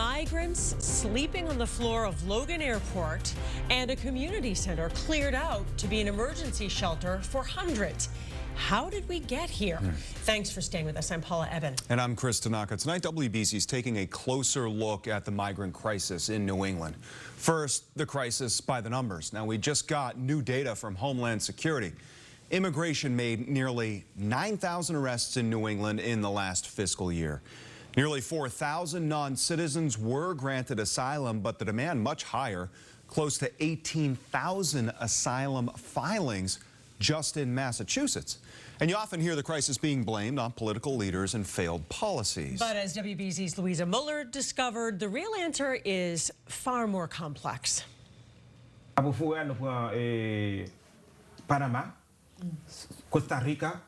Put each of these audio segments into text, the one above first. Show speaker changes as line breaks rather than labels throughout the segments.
Migrants sleeping on the floor of Logan Airport and a community center cleared out to be an emergency shelter for hundreds. How did we get here? Thanks for staying with us. I'm Paula Eben.
And I'm Chris Tanaka. Tonight, WBZ is taking a closer look at the migrant crisis in New England. First, the crisis by the numbers. Now, we just got new data from Homeland Security. Immigration made nearly 9,000 arrests in New England in the last fiscal year. Nearly 4,000 non-citizens were granted asylum, but the demand much higher, close to 18,000 asylum filings just in Massachusetts. And you often hear the crisis being blamed on political leaders and failed policies.
But as WBZ's Louisa Moller discovered, the real answer is far more complex.
Panama, Costa Rica,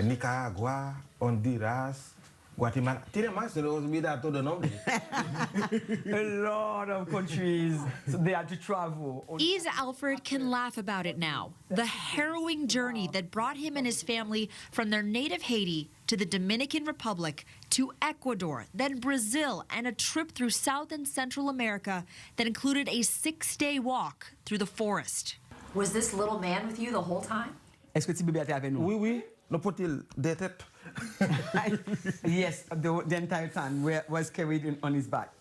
Nicaragua, Honduras, Guatemala. Tiene más, se los olvida todo nombre.
A lot of countries, so they had to travel.
Ease Alfred can laugh about it now. The harrowing journey that brought him and his family from their native Haiti to the Dominican Republic to Ecuador, then Brazil, and a trip through South and Central America that included a 6-day walk through the forest.
Was this little man with you the whole time?
Est-ce que tu peux bien avec nous?
Oui, oui. No peut-il des têtes?
Yes, the entire time was carried on his back.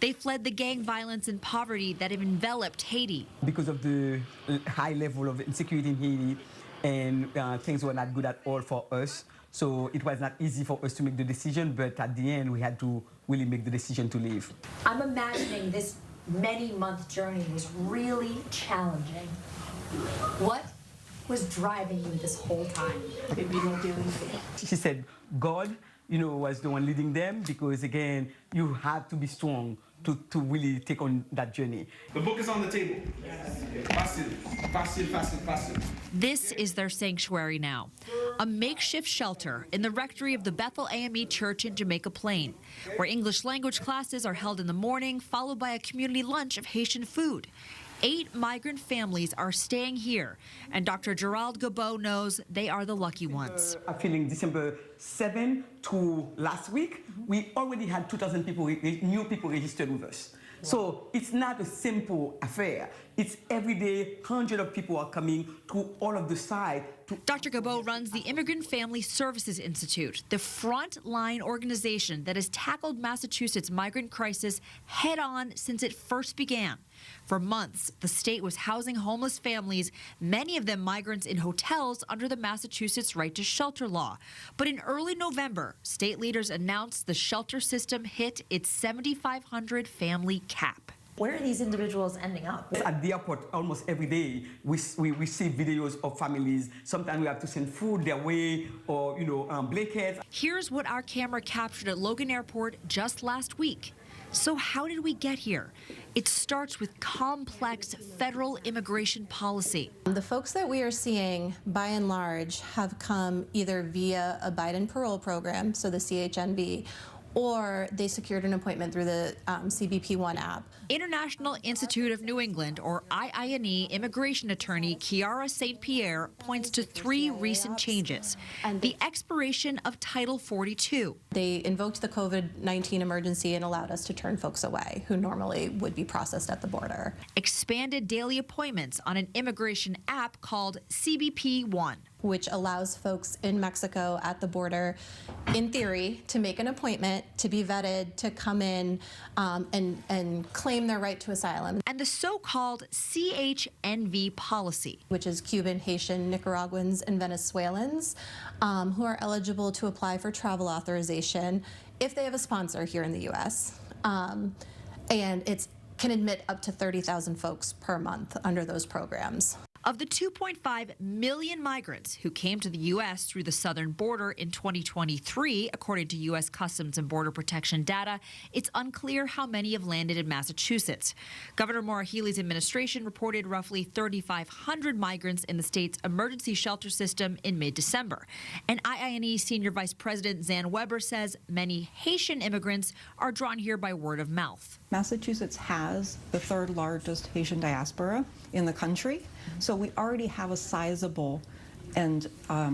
They fled the gang violence and poverty that have enveloped Haiti.
Because of the high level of insecurity in Haiti, and things were not good at all for us. So it was not easy for us to make the decision, but at the end, we had to really make the decision to leave.
I'm imagining this many-month journey was really challenging. What was driving you this whole time?
She said, God, was the one leading them because, again, you have to be strong to really take on that journey.
The book is on the table. Fácil.
This is their sanctuary now, a makeshift shelter in the rectory of the Bethel AME Church in Jamaica Plain, where English language classes are held in the morning, followed by a community lunch of Haitian food. 8 migrant families are staying here, and Dr. Gerald Gabot knows they are the lucky ones.
Feeling December 7 to last week, we already had 2,000 people, new people registered with us. So it's not a simple affair. It's every day, hundreds of people are coming to all of the sites.
Dr. Gabot runs the Immigrant Family Services Institute, the front-line organization that has tackled Massachusetts' migrant crisis head-on since it first began. For months, the state was housing homeless families, many of them migrants, in hotels under the Massachusetts Right to Shelter law. But in early November, state leaders announced the shelter system hit its 7,500 family cap.
Where are these individuals ending up?
At the airport, almost every day, we see videos of families. Sometimes we have to send food their way or, blankets.
Here's what our camera captured at Logan Airport just last week. So how did we get here? It starts with complex federal immigration policy.
The folks that we are seeing, by and large, have come either via a Biden parole program, so the CHNB, or they secured an appointment through the CBP1 app.
International Institute of New England, or IINE, immigration attorney Chiara St. Pierre points to 3 recent changes. The expiration of Title 42.
They invoked the COVID-19 emergency and allowed us to turn folks away who normally would be processed at the border.
Expanded daily appointments on an immigration app called CBP1,
which allows folks in Mexico at the border, in theory, to make an appointment, to be vetted, to come in and claim their right to asylum.
And the so-called CHNV policy,
which is Cuban, Haitian, Nicaraguans, and Venezuelans who are eligible to apply for travel authorization if they have a sponsor here in the U.S. And it can admit up to 30,000 folks per month under those programs.
Of the 2.5 million migrants who came to the U.S. through the southern border in 2023, according to U.S. Customs and Border Protection data, it's unclear how many have landed in Massachusetts. Governor Maura Healey's administration reported roughly 3,500 migrants in the state's emergency shelter system in mid-December. And IINE Senior Vice President Zan Weber says many Haitian immigrants are drawn here by word of mouth.
Massachusetts has the 3rd largest Haitian diaspora in the country, so we already have a sizable and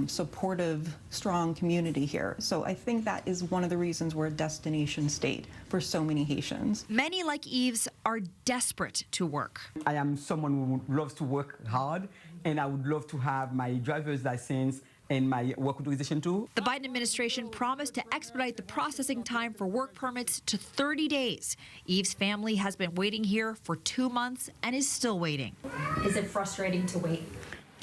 supportive, strong community here. So I think that is one of the reasons we're a destination state for so many Haitians.
Many like Yves are desperate to work.
I am someone who loves to work hard, and I would love to have my driver's license and my work authorization too.
The Biden administration promised to expedite the processing time for work permits to 30 days. Yves' family has been waiting here for 2 months and is still waiting.
Is it frustrating to wait?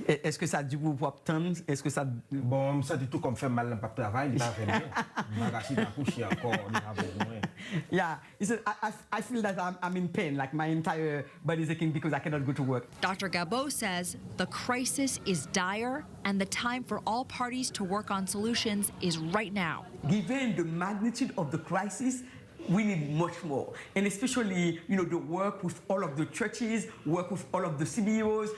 Est-ce que ça dure pour attendre? Est-ce que ça...
Bon, ça dit tout comme fait mal dans le travail, il va faire
Yeah, I feel that I'm in pain, like my entire body is aching because I cannot go to work.
Dr. Gabot says the crisis is dire and the time for all parties to work on solutions is right now.
Given the magnitude of the crisis, we need much more, and especially, the work with all of the churches, work with all of the CBOs,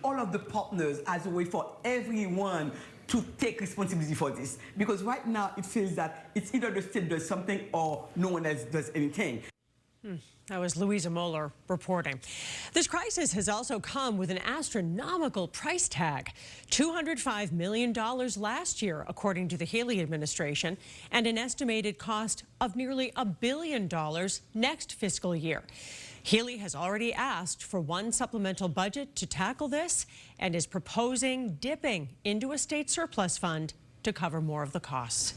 all of the partners as a way for everyone to take responsibility for this. Because right now it feels that it's either the state does something or no one else does anything.
That was Louisa Moller reporting. This crisis has also come with an astronomical price tag, $205 million last year, according to the Haley administration, and an estimated cost of nearly $1 billion next fiscal year. Healy has already asked for one supplemental budget to tackle this and is proposing dipping into a state surplus fund to cover more of the costs.